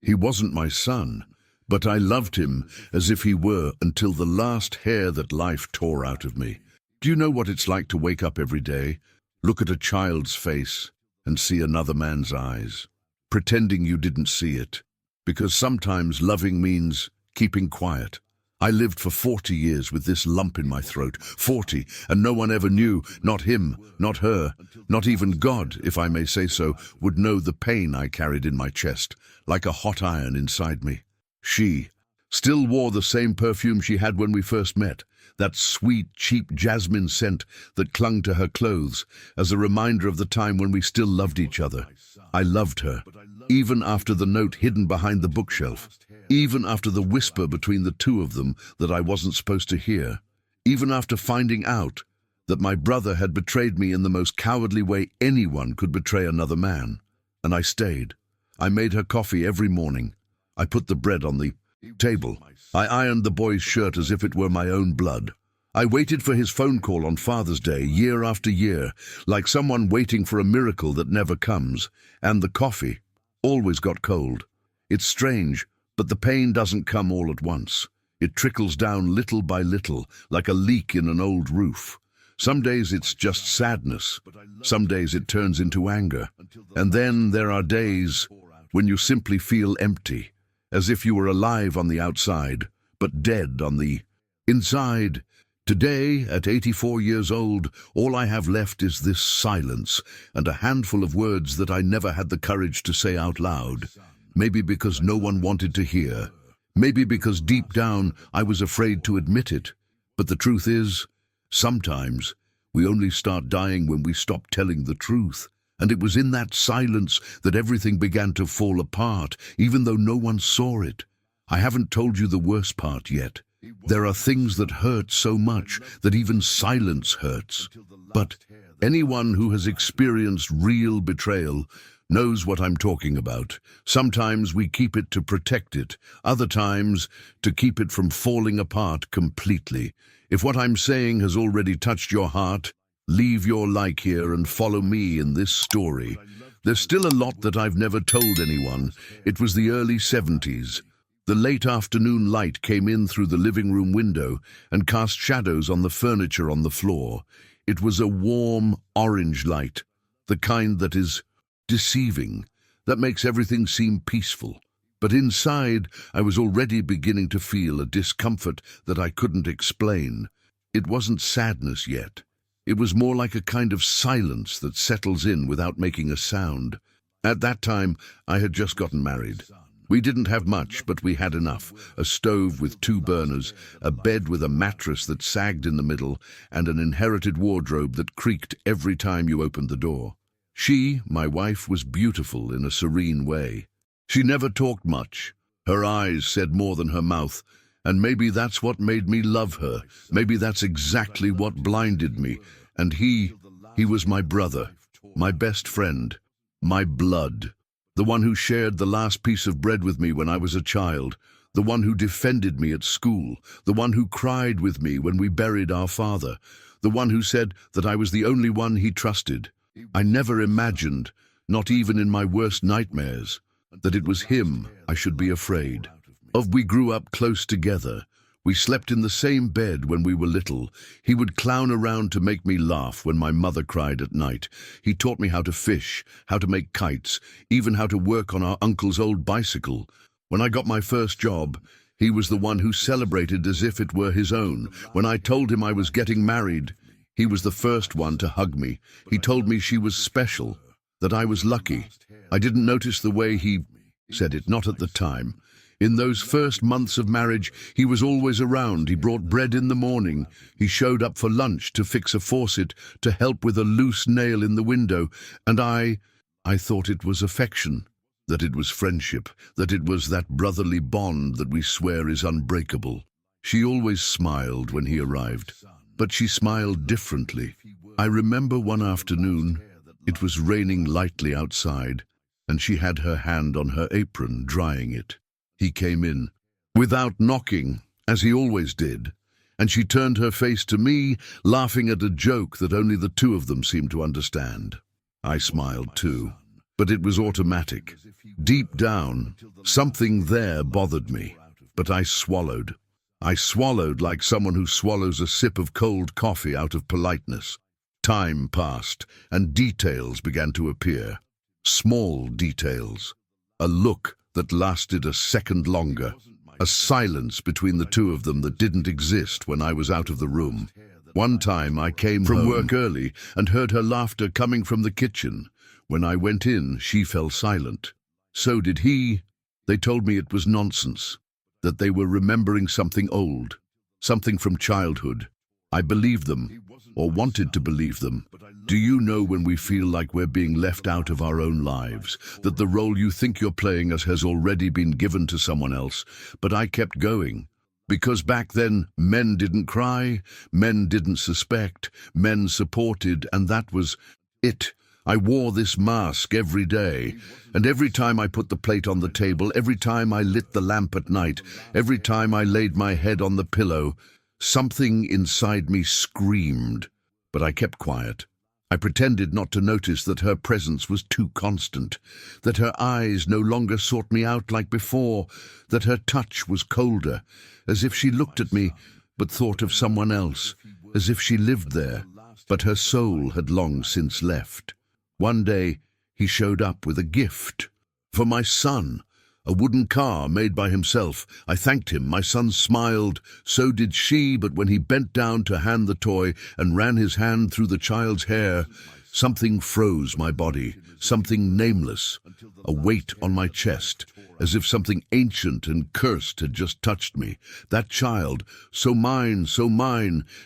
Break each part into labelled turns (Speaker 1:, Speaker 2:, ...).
Speaker 1: He wasn't my son, but I loved him as if he were until the last hair that life tore out of me. Do you know what it's like to wake up every day, look at a child's face, and see another man's eyes, pretending you didn't see it? Because sometimes loving means keeping quiet. I lived for 40 years with this lump in my throat, 40, and no one ever knew, not him, not her, not even God, if I may say so, would know the pain I carried in my chest, like a hot iron inside me. She still wore the same perfume she had when we first met, that sweet, cheap jasmine scent that clung to her clothes as a reminder of the time when we still loved each other. I loved her, even after the note hidden behind the bookshelf, even after the whisper between the two of them that I wasn't supposed to hear, even after finding out that my brother had betrayed me in the most cowardly way anyone could betray another man. And I stayed. I made her coffee every morning. I put the bread on the table. I ironed the boy's shirt as if it were my own blood. I waited for his phone call on Father's Day year after year, like someone waiting for a miracle that never comes, and the coffee always got cold. It's strange, but the pain doesn't come all at once. It trickles down little by little, like a leak in an old roof. Some days it's just sadness. Some days it turns into anger. And then there are days when you simply feel empty, as if you were alive on the outside, but dead on the inside. Today, at 84 years old, all I have left is this silence and a handful of words that I never had the courage to say out loud. Maybe because no one wanted to hear. Maybe because deep down I was afraid to admit it. But the truth is, sometimes we only start dying when we stop telling the truth. And it was in that silence that everything began to fall apart, even though no one saw it. I haven't told you the worst part yet. There are things that hurt so much that even silence hurts. But anyone who has experienced real betrayal knows what I'm talking about. Sometimes we keep it to protect it, other times to keep it from falling apart completely. If what I'm saying has already touched your heart, leave your like here and follow me in this story. There's still a lot that I've never told anyone. It was the early 70s. The late afternoon light came in through the living room window and cast shadows on the furniture on the floor. It was a warm, orange light, the kind that is deceiving, that makes everything seem peaceful. But inside, I was already beginning to feel a discomfort that I couldn't explain. It wasn't sadness yet. It was more like a kind of silence that settles in without making a sound. At that time, I had just gotten married. We didn't have much, but we had enough. A stove with 2 burners, a bed with a mattress that sagged in the middle, and an inherited wardrobe that creaked every time you opened the door. She, my wife, was beautiful in a serene way. She never talked much. Her eyes said more than her mouth, and maybe that's what made me love her. Maybe that's exactly what blinded me. And he was my brother, my best friend, my blood. The one who shared the last piece of bread with me when I was a child, the one who defended me at school, the one who cried with me when we buried our father, the one who said that I was the only one he trusted. I never imagined, not even in my worst nightmares, that it was him I should be afraid of. We grew up close together. We slept in the same bed when we were little. He would clown around to make me laugh when my mother cried at night. He taught me how to fish, how to make kites, even how to work on our uncle's old bicycle. When I got my first job, he was the one who celebrated as if it were his own. When I told him I was getting married, he was the first one to hug me. He told me she was special, that I was lucky. I didn't notice the way he said it, not at the time. In those first months of marriage, he was always around. He brought bread in the morning. He showed up for lunch to fix a faucet, to help with a loose nail in the window. And I thought it was affection, that it was friendship, that it was that brotherly bond that we swear is unbreakable. She always smiled when he arrived, but she smiled differently. I remember one afternoon, it was raining lightly outside, and she had her hand on her apron, drying it. He came in, without knocking, as he always did, and she turned her face to me, laughing at a joke that only the two of them seemed to understand. I smiled too. but it was automatic. Deep down, something there bothered me, but I swallowed. I swallowed like someone who swallows a sip of cold coffee out of politeness. Time passed, and details began to appear. Small details. A look that lasted a second longer. A silence between the two of them that didn't exist when I was out of the room. One time I came from work early and heard her laughter coming from the kitchen. When I went in, she fell silent. So did he. They told me it was nonsense, that they were remembering something old, something from childhood. I believed them, or wanted to believe them. Do you know when we feel like we're being left out of our own lives, that the role you think you're playing has already been given to someone else? But I kept going. Because back then, men didn't cry, men didn't suspect, men supported, and that was it. I wore this mask every day, and every time I put the plate on the table, every time I lit the lamp at night, every time I laid my head on the pillow, something inside me screamed. But I kept quiet. I pretended not to notice that her presence was too constant, that her eyes no longer sought me out like before, that her touch was colder, as if she looked at me but thought of someone else, as if she lived there, but her soul had long since left. One day, he showed up with a gift. For my son, a wooden car made by himself. I thanked him. My son smiled. So did she, but when he bent down to hand the toy and ran his hand through the child's hair, something froze my body, something nameless, a weight on my chest, as if something ancient and cursed had just touched me. That child, so mine,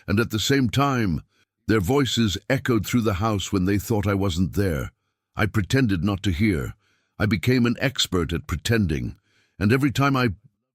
Speaker 1: and at the same time, their voices echoed through the house when they thought I wasn't there. I pretended not to hear. I became an expert at pretending, and every time I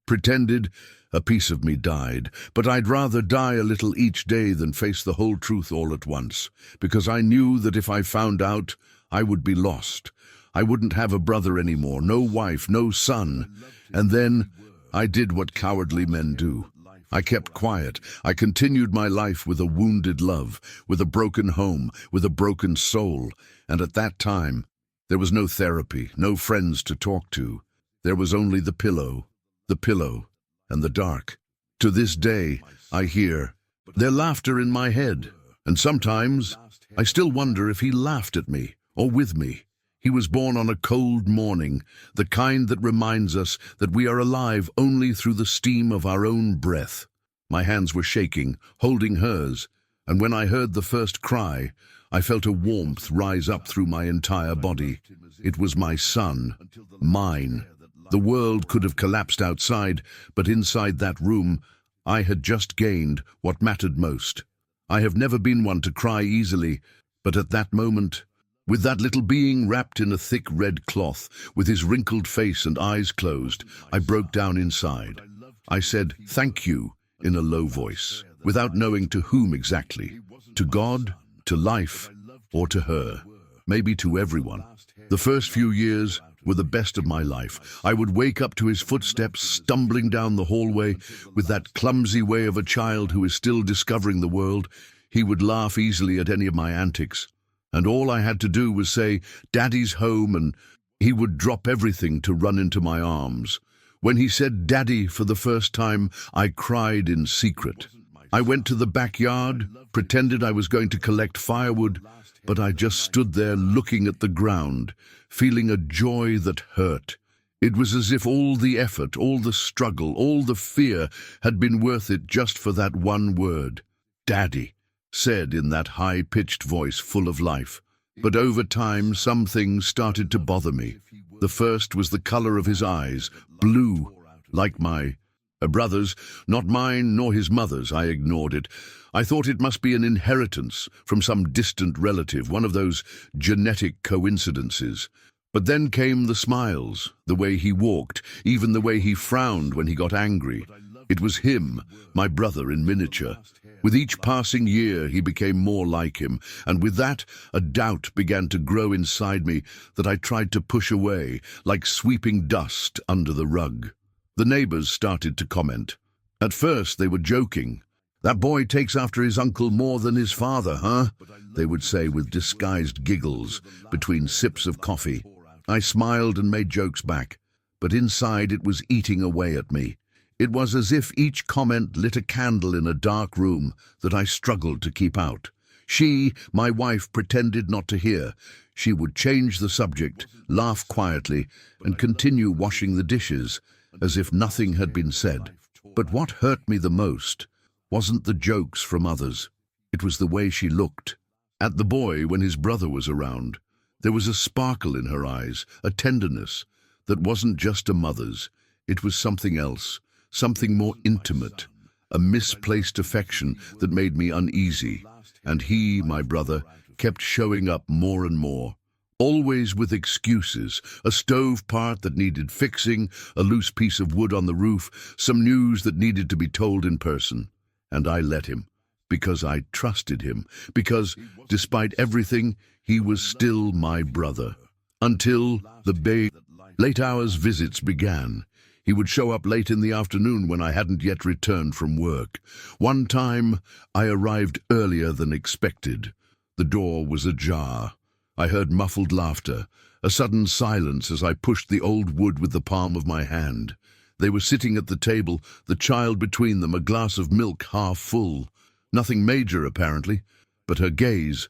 Speaker 1: pretended, a piece of me died. But I'd rather die a little each day than face the whole truth all at once, because I knew that if I found out, I would be lost. I wouldn't have a brother anymore, no wife, no son. And then I did what cowardly men do. I kept quiet. I continued my life with a wounded love, with a broken home, with a broken soul. And at that time, there was no therapy, no friends to talk to. There was only the pillow, and the dark. To this day, I hear their laughter in my head. And sometimes, I still wonder if he laughed at me, or with me. He was born on a cold morning, the kind that reminds us that we are alive only through the steam of our own breath. My hands were shaking, holding hers, and when I heard the first cry, I felt a warmth rise up through my entire body. It was my son, mine. The world could have collapsed outside, but inside that room, I had just gained what mattered most. I have never been one to cry easily, but at that moment, with that little being wrapped in a thick red cloth, with his wrinkled face and eyes closed, I broke down inside. I said, "Thank you," in a low voice, without knowing to whom exactly. To God, to life, or to her. Maybe to everyone. The first few years were the best of my life. I would wake up to his footsteps stumbling down the hallway with that clumsy way of a child who is still discovering the world. He would laugh easily at any of my antics. And all I had to do was say, "Daddy's home," and he would drop everything to run into my arms. When he said "Daddy" for the first time, I cried in secret. I went to the backyard, pretended I was going to collect firewood, but I just stood there looking at the ground, feeling a joy that hurt. It was as if all the effort, all the struggle, all the fear had been worth it just for that one word. "Daddy," said in that high-pitched voice full of life. But over time, some things started to bother me. The first was the color of his eyes, blue, like my brother's, not mine nor his mother's. I ignored it. I thought it must be an inheritance from some distant relative, one of those genetic coincidences. But then came the smiles, the way he walked, even the way he frowned when he got angry. It was him, my brother in miniature. With each passing year, he became more like him, and with that, a doubt began to grow inside me that I tried to push away, like sweeping dust under the rug. The neighbors started to comment. At first, they were joking. "That boy takes after his uncle more than his father, huh?" they would say with disguised giggles between sips of coffee. I smiled and made jokes back, but inside it was eating away at me. It was as if each comment lit a candle in a dark room that I struggled to keep out. She, my wife, pretended not to hear. She would change the subject, laugh quietly, and continue washing the dishes, as if nothing had been said. But what hurt me the most wasn't the jokes from others. It was the way she looked. At the boy when his brother was around, there was a sparkle in her eyes, a tenderness that wasn't just a mother's. It was something else, something more intimate, a misplaced affection that made me uneasy. And he, my brother, kept showing up more and more, always with excuses, a stove part that needed fixing, a loose piece of wood on the roof, some news that needed to be told in person. And I let him, because I trusted him, because, despite everything, he was still my brother. Until the late hours visits began. He would show up late in the afternoon when I hadn't yet returned from work. One time, I arrived earlier than expected. The door was ajar. I heard muffled laughter, a sudden silence as I pushed the old wood with the palm of my hand. They were sitting at the table, the child between them, a glass of milk half full. Nothing major, apparently, but her gaze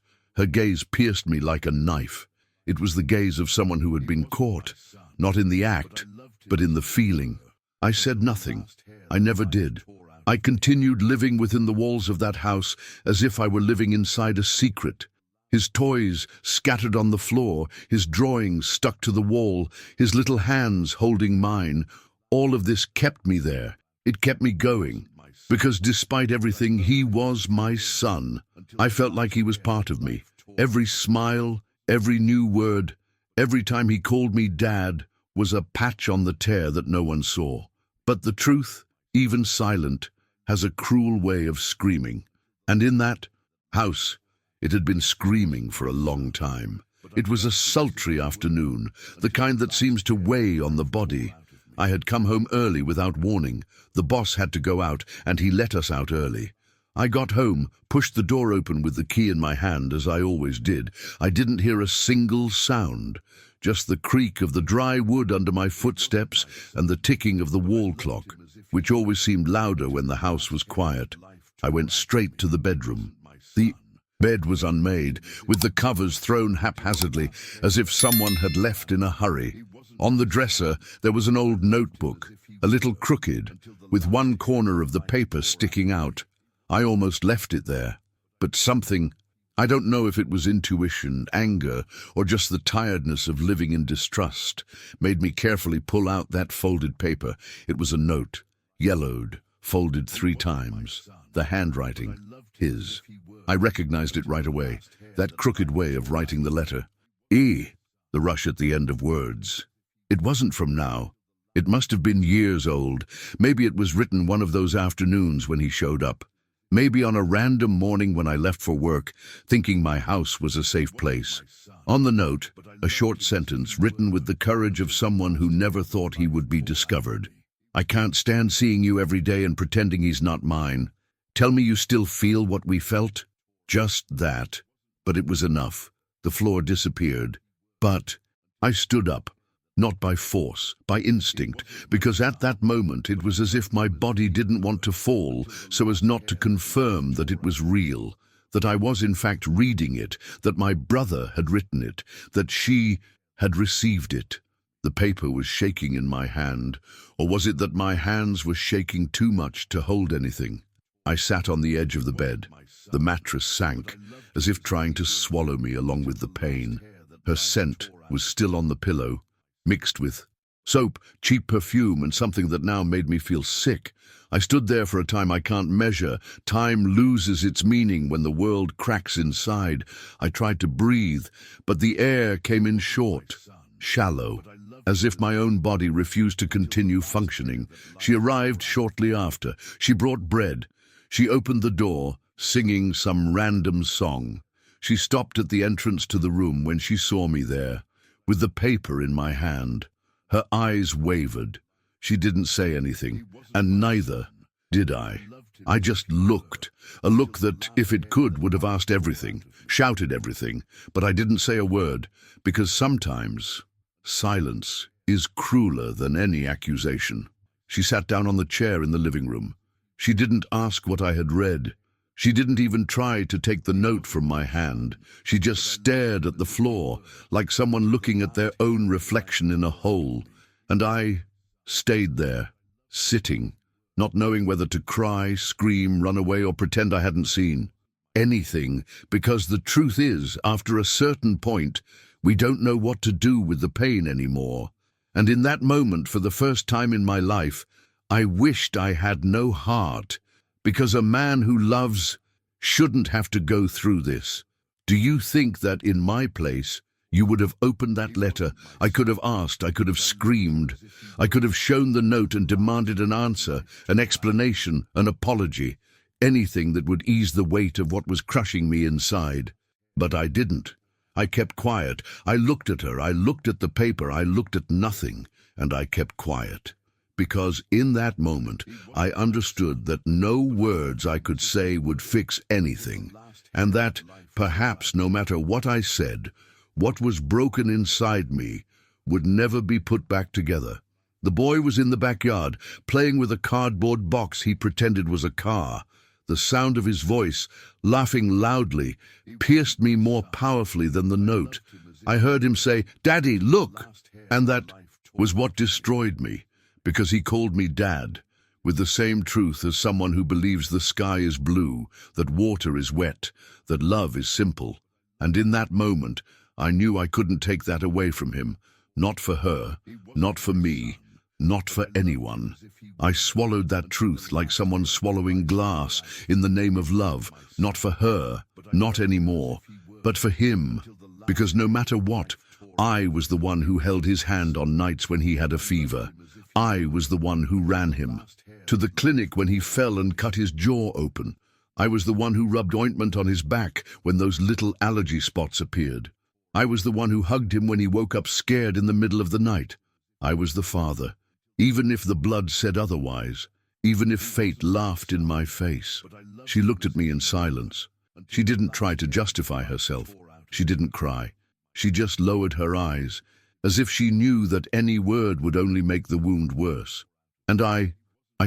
Speaker 1: pierced me like a knife. It was the gaze of someone who had been caught, not in the act, but in the feeling. I said nothing. I never did. I continued living within the walls of that house as if I were living inside a secret. His toys scattered on the floor, his drawings stuck to the wall, his little hands holding mine. All of this kept me there. It kept me going. Because despite everything, he was my son. I felt like he was part of me. Every smile, every new word, every time he called me Dad, was a patch on the tear that no one saw. But the truth, even silent, has a cruel way of screaming. And in that house, it had been screaming for a long time. It was a sultry afternoon, the kind that seems to weigh on the body. I had come home early without warning. The boss had to go out, and he let us out early. I got home, pushed the door open with the key in my hand, as I always did. I didn't hear a single sound, just the creak of the dry wood under my footsteps and the ticking of the wall clock, which always seemed louder when the house was quiet. I went straight to the bedroom. The bed was unmade, with the covers thrown haphazardly, as if someone had left in a hurry. On the dresser, there was an old notebook, a little crooked, with one corner of the paper sticking out. I almost left it there, but something, I don't know if it was intuition, anger, or just the tiredness of living in distrust, made me carefully pull out that folded paper. It was a note, yellowed, folded 3 times. The handwriting, his. I recognized it right away, that crooked way of writing the letter. E, the rush at the end of words. It wasn't from now. It must have been years old. Maybe it was written one of those afternoons when he showed up. Maybe on a random morning when I left for work, thinking my house was a safe place. On the note, a short sentence written with the courage of someone who never thought he would be discovered. I can't stand seeing you every day and pretending he's not mine. Tell me you still feel what we felt. Just that. But it was enough. The floor disappeared. But I stood up. Not by force, by instinct, because at that moment it was as if my body didn't want to fall so as not to confirm that it was real, that I was in fact reading it, that my brother had written it, that she had received it. The paper was shaking in my hand, or was it that my hands were shaking too much to hold anything? I sat on the edge of the bed. The mattress sank, as if trying to swallow me along with the pain. Her scent was still on the pillow, mixed with soap, cheap perfume, and something that now made me feel sick. I stood there for a time I can't measure. Time loses its meaning when the world cracks inside. I tried to breathe, but the air came in short, shallow, as if my own body refused to continue functioning. She arrived shortly after. She brought bread. She opened the door, singing some random song. She stopped at the entrance to the room when she saw me there, with the paper in my hand. Her eyes wavered. She didn't say anything, and neither did I. I just looked, a look that, if it could, would have asked everything, shouted everything, but I didn't say a word, because sometimes Silence is crueler than any accusation. She sat down on the chair in the living room. She didn't ask what I had read. She didn't even try to take the note from my hand. She just stared at the floor, like someone looking at their own reflection in a hole. And I stayed there, sitting, not knowing whether to cry, scream, run away, or pretend I hadn't seen anything, because the truth is, after a certain point, we don't know what to do with the pain anymore. And in that moment, for the first time in my life, I wished I had no heart, because a man who loves shouldn't have to go through this. Do you think that in my place, you would have opened that letter? I could have asked, I could have screamed, I could have shown the note and demanded an answer, an explanation, an apology, anything that would ease the weight of what was crushing me inside. But I didn't. I kept quiet. I looked at her, I looked at the paper, I looked at nothing, and I kept quiet. Because in that moment, I understood that no words I could say would fix anything, and that, perhaps no matter what I said, what was broken inside me would never be put back together. The boy was in the backyard, playing with a cardboard box he pretended was a car. The sound of his voice, laughing loudly, pierced me more powerfully than the note. I heard him say, "Daddy, look!" And that was what destroyed me, because he called me Dad, with the same truth as someone who believes the sky is blue, that water is wet, that love is simple. And in that moment, I knew I couldn't take that away from him, not for her, not for me, not for anyone. I swallowed that truth like someone swallowing glass in the name of love, not for her, not anymore, but for him, because no matter what, I was the one who held his hand on nights when he had a fever. I was the one who ran him to the clinic when he fell and cut his jaw open. I was the one who rubbed ointment on his back when those little allergy spots appeared. I was the one who hugged him when he woke up scared in the middle of the night. I was the father, even if the blood said otherwise, even if fate laughed in my face. She looked at me in silence. She didn't try to justify herself. She didn't cry. She just lowered her eyes, as if she knew that any word would only make the wound worse. And I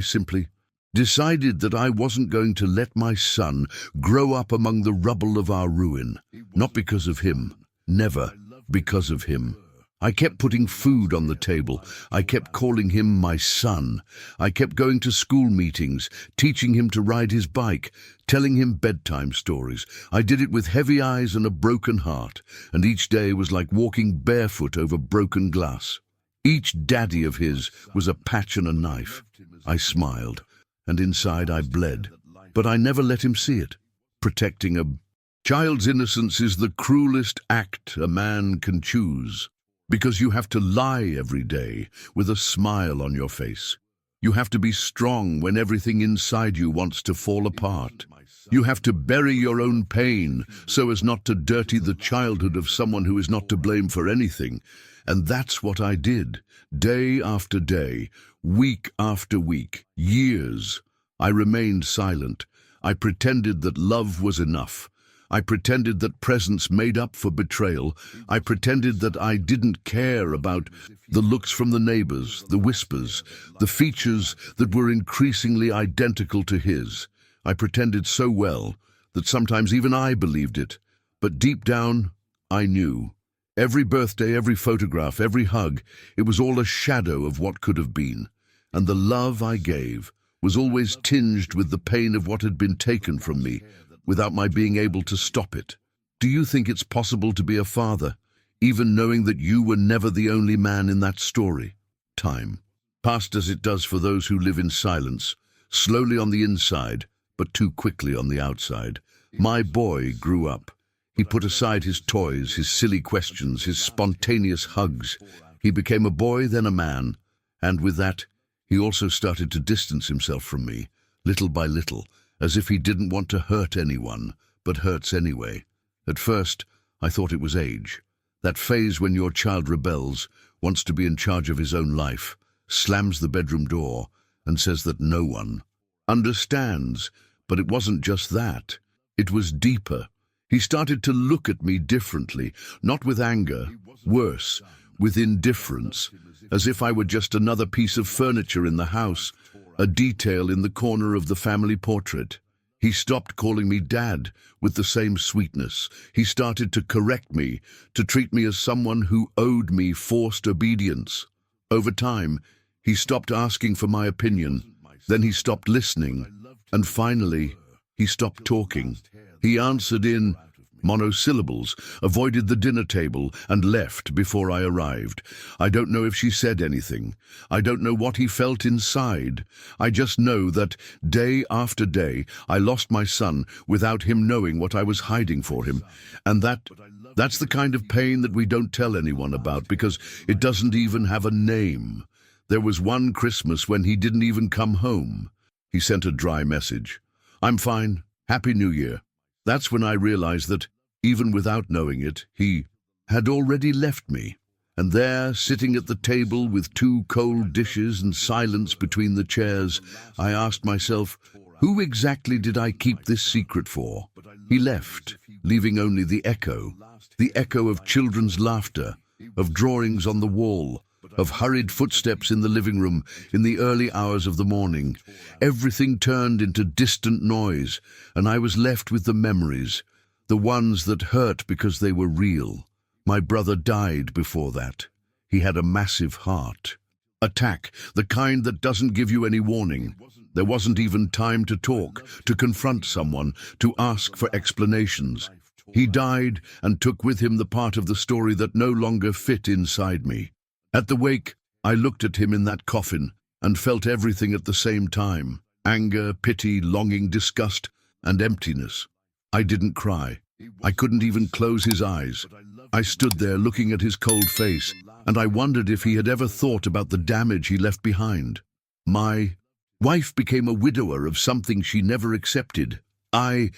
Speaker 1: simply decided that I wasn't going to let my son grow up among the rubble of our ruin. Not because of him. Never because of him. I kept putting food on the table. I kept calling him my son. I kept going to school meetings, teaching him to ride his bike, telling him bedtime stories. I did it with heavy eyes and a broken heart, and each day was like walking barefoot over broken glass. Each daddy of his was a patch and a knife. I smiled, and inside I bled, but I never let him see it. Protecting a child's innocence is the cruelest act a man can choose. Because you have to lie every day with a smile on your face. You have to be strong when everything inside you wants to fall apart. You have to bury your own pain so as not to dirty the childhood of someone who is not to blame for anything. And that's what I did, day after day, week after week, years. I remained silent. I pretended that love was enough. I pretended that presence made up for betrayal. I pretended that I didn't care about the looks from the neighbors, the whispers, the features that were increasingly identical to his. I pretended so well that sometimes even I believed it. But deep down, I knew. Every birthday, every photograph, every hug, it was all a shadow of what could have been. And the love I gave was always tinged with the pain of what had been taken from me, without my being able to stop it. Do you think it's possible to be a father, even knowing that you were never the only man in that story? Time passed as it does for those who live in silence, slowly on the inside, but too quickly on the outside. My boy grew up. He put aside his toys, his silly questions, his spontaneous hugs. He became a boy, then a man, and with that, he also started to distance himself from me, little by little, as if he didn't want to hurt anyone, but hurts anyway. At first, I thought it was age. That phase when your child rebels, wants to be in charge of his own life, slams the bedroom door, and says that no one understands. But it wasn't just that. It was deeper. He started to look at me differently, not with anger, worse, with indifference, as if I were just another piece of furniture in the house, a detail in the corner of the family portrait. He stopped calling me Dad with the same sweetness. He started to correct me, to treat me as someone who owed me forced obedience. Over time, he stopped asking for my opinion. Then he stopped listening. And finally, he stopped talking. He answered in monosyllables, avoided the dinner table, and left before I arrived. I don't know if she said anything. I don't know what he felt inside. I just know that day after day I lost my son without him knowing what I was hiding for him. And that's the kind of pain that we don't tell anyone about because it doesn't even have a name. There was one Christmas when he didn't even come home. He sent a dry message. "I'm fine. Happy New Year." That's when I realized that, even without knowing it, he had already left me. And there, sitting at the table with 2 cold dishes and silence between the chairs, I asked myself, who exactly did I keep this secret for? He left, leaving only the echo of children's laughter, of drawings on the wall, of hurried footsteps in the living room in the early hours of the morning. Everything turned into distant noise, and I was left with the memories, the ones that hurt because they were real. My brother died before that. He had a massive heart attack, the kind that doesn't give you any warning. There wasn't even time to talk, to confront someone, to ask for explanations. He died and took with him the part of the story that no longer fit inside me. At the wake, I looked at him in that coffin and felt everything at the same time: anger, pity, longing, disgust, and emptiness. I didn't cry. I couldn't even close his eyes. I stood there looking at his cold face, and I wondered if he had ever thought about the damage he left behind. My wife became a widower of something she never accepted. I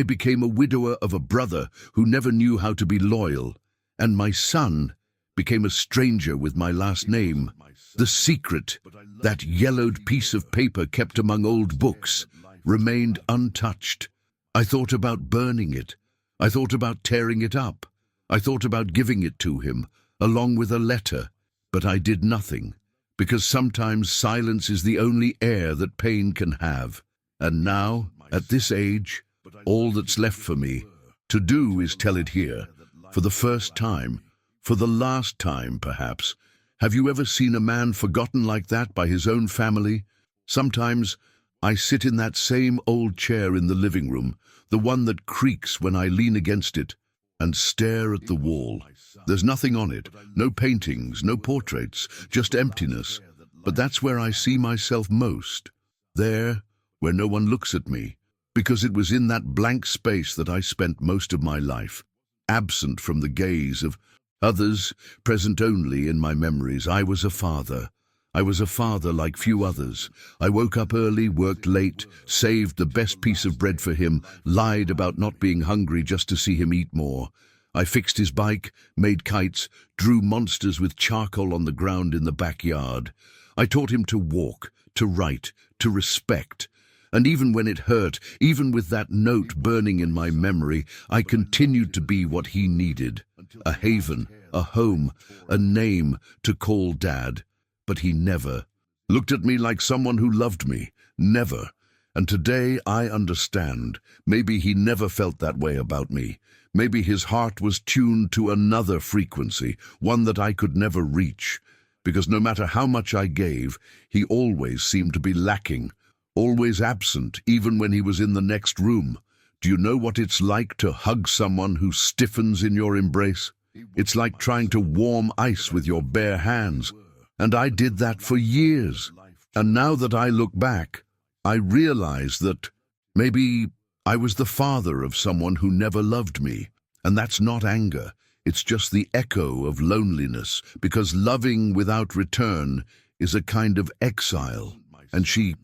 Speaker 1: became a widower of a brother who never knew how to be loyal. And my son became a stranger with my last name. The secret, that yellowed piece of paper kept among old books, remained untouched. I thought about burning it. I thought about tearing it up. I thought about giving it to him, along with a letter. But I did nothing, because sometimes silence is the only air that pain can have. And now, at this age, all that's left for me to do is tell it here, for the first time, for the last time, perhaps. Have you ever seen a man forgotten like that by his own family? Sometimes I sit in that same old chair in the living room, the one that creaks when I lean against it, and stare at the wall. There's nothing on it, no paintings, no portraits, just emptiness. But that's where I see myself most. There, where no one looks at me, because it was in that blank space that I spent most of my life, absent from the gaze of others, present only in my memories. I was a father. I was a father like few others. I woke up early, worked late, saved the best piece of bread for him, lied about not being hungry just to see him eat more. I fixed his bike, made kites, drew monsters with charcoal on the ground in the backyard. I taught him to walk, to write, to respect. And even when it hurt, even with that note burning in my memory, I continued to be what he needed. A haven, a home, a name to call Dad. But he never looked at me like someone who loved me. Never. And today I understand. Maybe he never felt that way about me. Maybe his heart was tuned to another frequency, one that I could never reach. Because no matter how much I gave, he always seemed to be lacking. Always absent, even when he was in the next room. Do you know what it's like to hug someone who stiffens in your embrace? It's like trying to warm ice with your bare hands. And I did that for years. And now that I look back, I realize that maybe I was the father of someone who never loved me. And that's not anger. It's just the echo of loneliness, because loving without return is a kind of exile. And she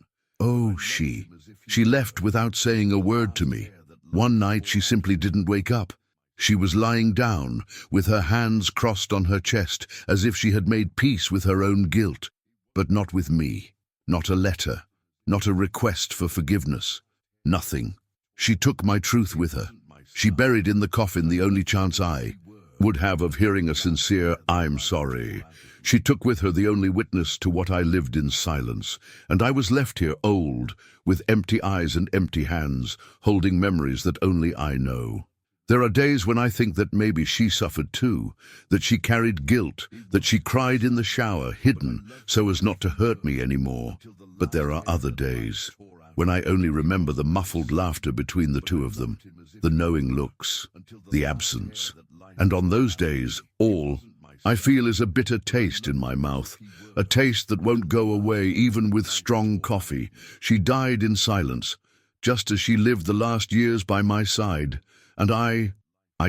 Speaker 1: left without saying a word to me. One night she simply didn't wake up. She was lying down, with her hands crossed on her chest, as if she had made peace with her own guilt. But not with me. Not a letter. Not a request for forgiveness. Nothing. She took my truth with her. She buried in the coffin the only chance I would have of hearing a sincere "I'm sorry." She took with her the only witness to what I lived in silence, and I was left here old, with empty eyes and empty hands, holding memories that only I know. There are days when I think that maybe she suffered too, that she carried guilt, that she cried in the shower, hidden, so as not to hurt me anymore. But there are other days when I only remember the muffled laughter between the two of them, the knowing looks, the absence. And on those days, all I feel is a bitter taste in my mouth, a taste that won't go away even with strong coffee. She died in silence, just as she lived the last years by my side. And I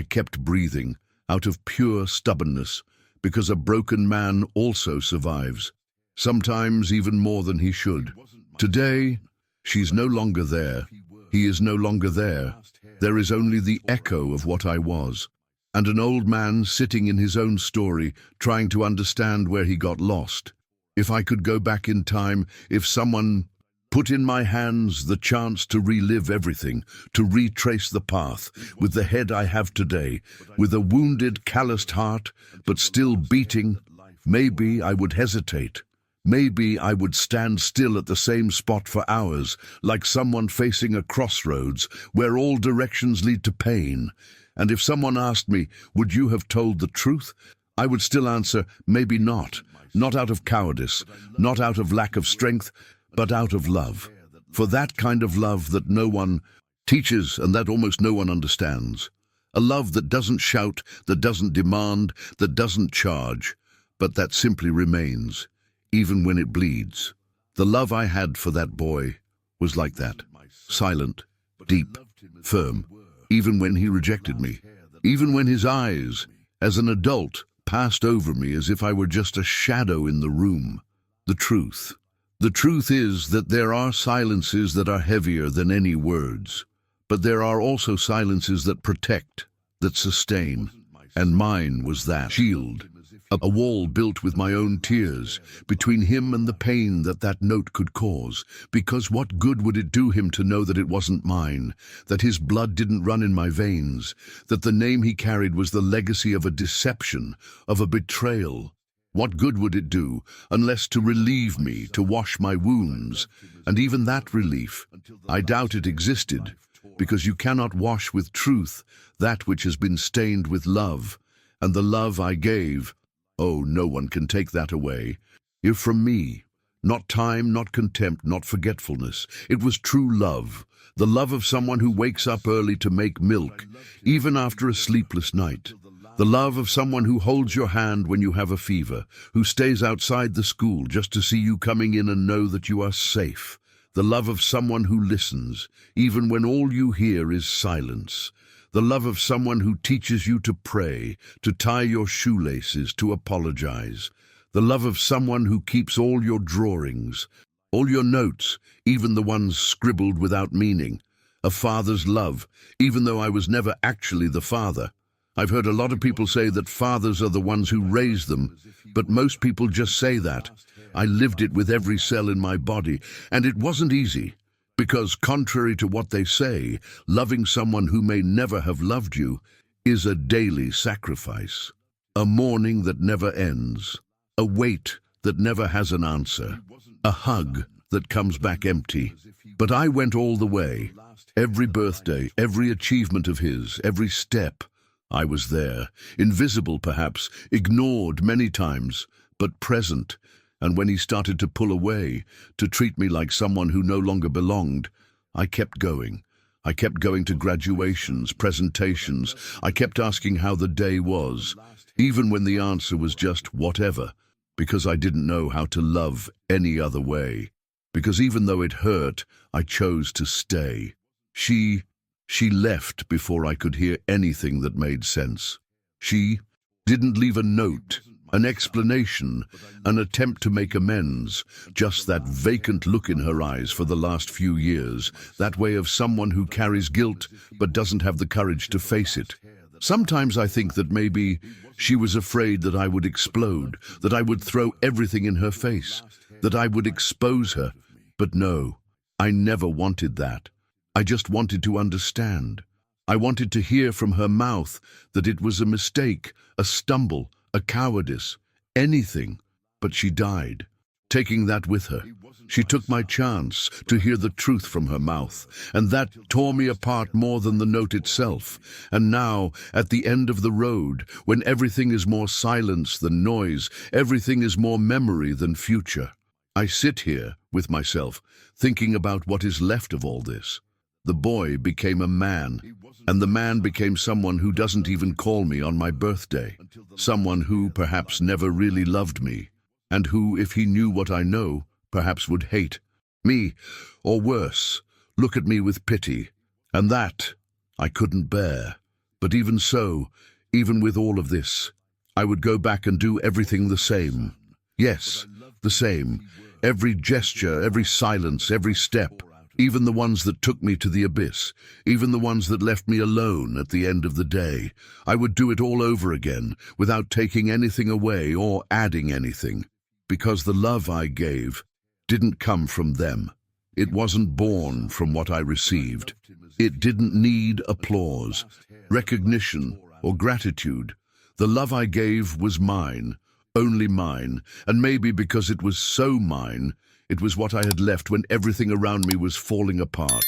Speaker 1: kept breathing, out of pure stubbornness, because a broken man also survives, sometimes even more than he should. Today, she's no longer there. He is no longer there. There is only the echo of what I was, and an old man sitting in his own story, trying to understand where he got lost. If I could go back in time, if someone put in my hands the chance to relive everything, to retrace the path, with the head I have today, with a wounded, calloused heart, but still beating, maybe I would hesitate. Maybe I would stand still at the same spot for hours, like someone facing a crossroads where all directions lead to pain. And if someone asked me, would you have told the truth? I would still answer, maybe not. Not out of cowardice, not out of lack of strength, but out of love. For that kind of love that no one teaches and that almost no one understands. A love that doesn't shout, that doesn't demand, that doesn't charge, but that simply remains, even when it bleeds. The love I had for that boy was like that, silent, deep, firm, even when he rejected me, even when his eyes, as an adult, passed over me as if I were just a shadow in the room. The truth is that there are silences that are heavier than any words, but there are also silences that protect, that sustain, and mine was that shield, a wall built with my own tears, between him and the pain that that note could cause, because what good would it do him to know that it wasn't mine, that his blood didn't run in my veins, that the name he carried was the legacy of a deception, of a betrayal? What good would it do, unless to relieve me, to wash my wounds? And even that relief, I doubt it existed, because you cannot wash with truth that which has been stained with love. And the love I gave, oh, no one can take that away. If from me, not time, not contempt, not forgetfulness, it was true love, the love of someone who wakes up early to make milk, even after a sleepless night. The love of someone who holds your hand when you have a fever, who stays outside the school just to see you coming in and know that you are safe. The love of someone who listens, even when all you hear is silence. The love of someone who teaches you to pray, to tie your shoelaces, to apologize. The love of someone who keeps all your drawings, all your notes, even the ones scribbled without meaning. A father's love, even though I was never actually the father. I've heard a lot of people say that fathers are the ones who raise them, but most people just say that. I lived it with every cell in my body, and it wasn't easy, because contrary to what they say, loving someone who may never have loved you is a daily sacrifice, a mourning that never ends, a wait that never has an answer, a hug that comes back empty. But I went all the way, every birthday, every achievement of his, every step. I was there, invisible perhaps, ignored many times, but present. And when he started to pull away, to treat me like someone who no longer belonged, I kept going. I kept going to graduations, presentations. I kept asking how the day was, even when the answer was just whatever, because I didn't know how to love any other way. Because even though it hurt, I chose to stay. She left before I could hear anything that made sense. She didn't leave a note, an explanation, an attempt to make amends, just that vacant look in her eyes for the last few years, that way of someone who carries guilt but doesn't have the courage to face it. Sometimes I think that maybe she was afraid that I would explode, that I would throw everything in her face, that I would expose her. But no, I never wanted that. I just wanted to understand. I wanted to hear from her mouth that it was a mistake, a stumble, a cowardice, anything, but she died, taking that with her. She took my chance to hear the truth from her mouth, and that tore me apart more than the note itself. And now, at the end of the road, when everything is more silence than noise, everything is more memory than future, I sit here with myself, thinking about what is left of all this. The boy became a man, and the man became someone who doesn't even call me on my birthday, someone who perhaps never really loved me, and who, if he knew what I know, perhaps would hate me, or worse, look at me with pity. And that I couldn't bear. But even so, even with all of this, I would go back and do everything the same. Yes, the same. Every gesture, every silence, every step, even the ones that took me to the abyss, even the ones that left me alone at the end of the day. I would do it all over again, without taking anything away or adding anything, because the love I gave didn't come from them. It wasn't born from what I received. It didn't need applause, recognition, or gratitude. The love I gave was mine, only mine, and maybe because it was so mine, it was what I had left when everything around me was falling apart.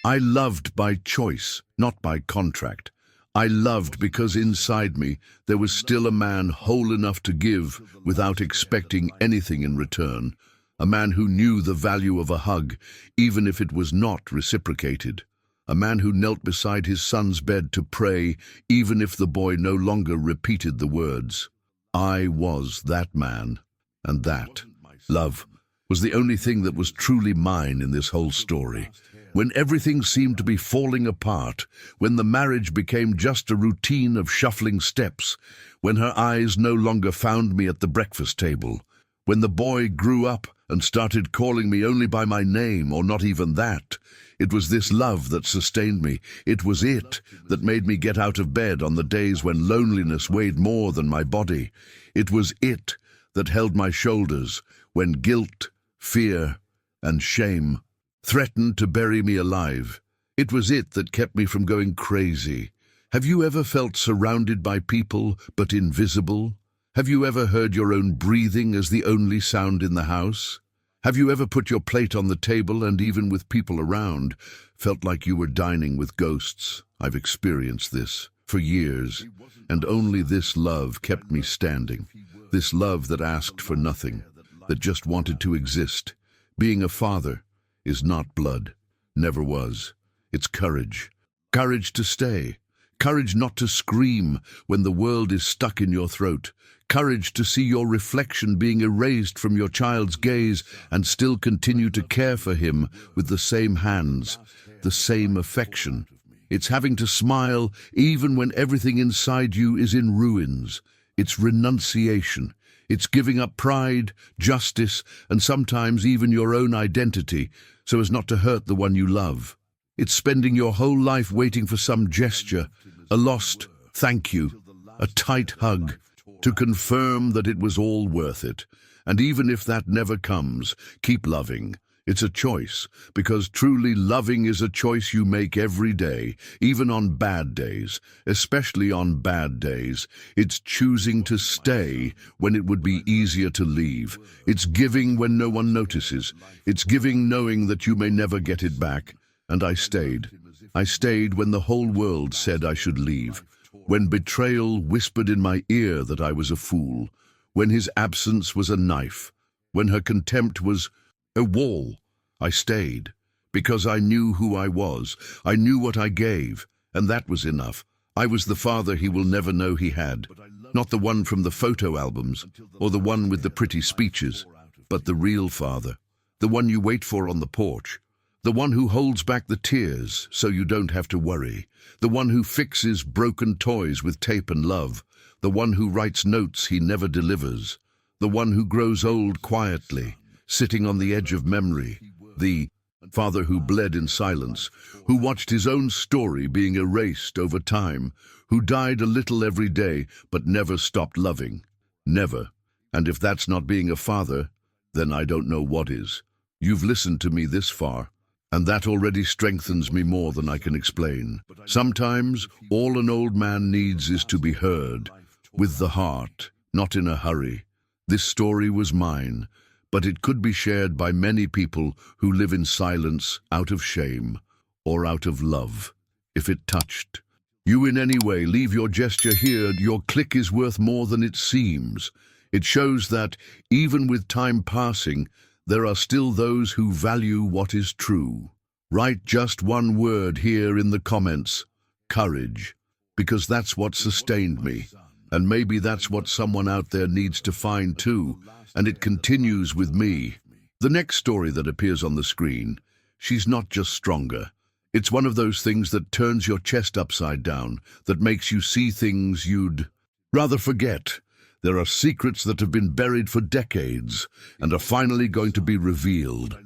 Speaker 1: I loved by choice, not by contract. I loved because inside me there was still a man whole enough to give without expecting anything in return. A man who knew the value of a hug, even if it was not reciprocated. A man who knelt beside his son's bed to pray, even if the boy no longer repeated the words. I was that man, and that, love, was the only thing that was truly mine in this whole story. When everything seemed to be falling apart, when the marriage became just a routine of shuffling steps, when her eyes no longer found me at the breakfast table, when the boy grew up and started calling me only by my name, or not even that, it was this love that sustained me. It was it that made me get out of bed on the days when loneliness weighed more than my body. It was it that held my shoulders when guilt, fear, and shame threatened to bury me alive. It was it that kept me from going crazy. Have you ever felt surrounded by people but invisible? Have you ever heard your own breathing as the only sound in the house? Have you ever put your plate on the table and, even with people around, felt like you were dining with ghosts? I've experienced this for years, and only this love kept me standing. This love that asked for nothing, that just wanted to exist. Being a father is not blood, never was. It's courage. Courage to stay. Courage not to scream when the world is stuck in your throat. Courage to see your reflection being erased from your child's gaze and still continue to care for him with the same hands, the same affection. It's having to smile even when everything inside you is in ruins. It's renunciation. It's giving up pride, justice, and sometimes even your own identity so as not to hurt the one you love. It's spending your whole life waiting for some gesture, a lost thank you, a tight hug, to confirm that it was all worth it. And even if that never comes, keep loving. It's a choice, because truly loving is a choice you make every day, even on bad days, especially on bad days. It's choosing to stay when it would be easier to leave. It's giving when no one notices. It's giving knowing that you may never get it back. And I stayed. I stayed when the whole world said I should leave, when betrayal whispered in my ear that I was a fool, when his absence was a knife, when her contempt was a wall. I stayed, because I knew who I was. I knew what I gave, and that was enough. I was the father he will never know he had, not the one from the photo albums, or the one with the pretty speeches, but the real father, the one you wait for on the porch, the one who holds back the tears so you don't have to worry, the one who fixes broken toys with tape and love, the one who writes notes he never delivers, the one who grows old quietly, sitting on the edge of memory, the father who bled in silence, who watched his own story being erased over time, who died a little every day but never stopped loving. Never. And if that's not being a father, then I don't know what is. You've listened to me this far. And that already strengthens me more than I can explain. Sometimes, all an old man needs is to be heard, with the heart, not in a hurry. This story was mine, but it could be shared by many people who live in silence, out of shame, or out of love. If it touched you in any way, leave your gesture here. Your click is worth more than it seems. It shows that, even with time passing, there are still those who value what is true. Write just one word here in the comments: courage, because that's what sustained me. And maybe that's what someone out there needs to find too, and it continues with me. The next story that appears on the screen, she's not just stronger. It's one of those things that turns your chest upside down, that makes you see things you'd rather forget. There are secrets that have been buried for decades and are finally going to be revealed.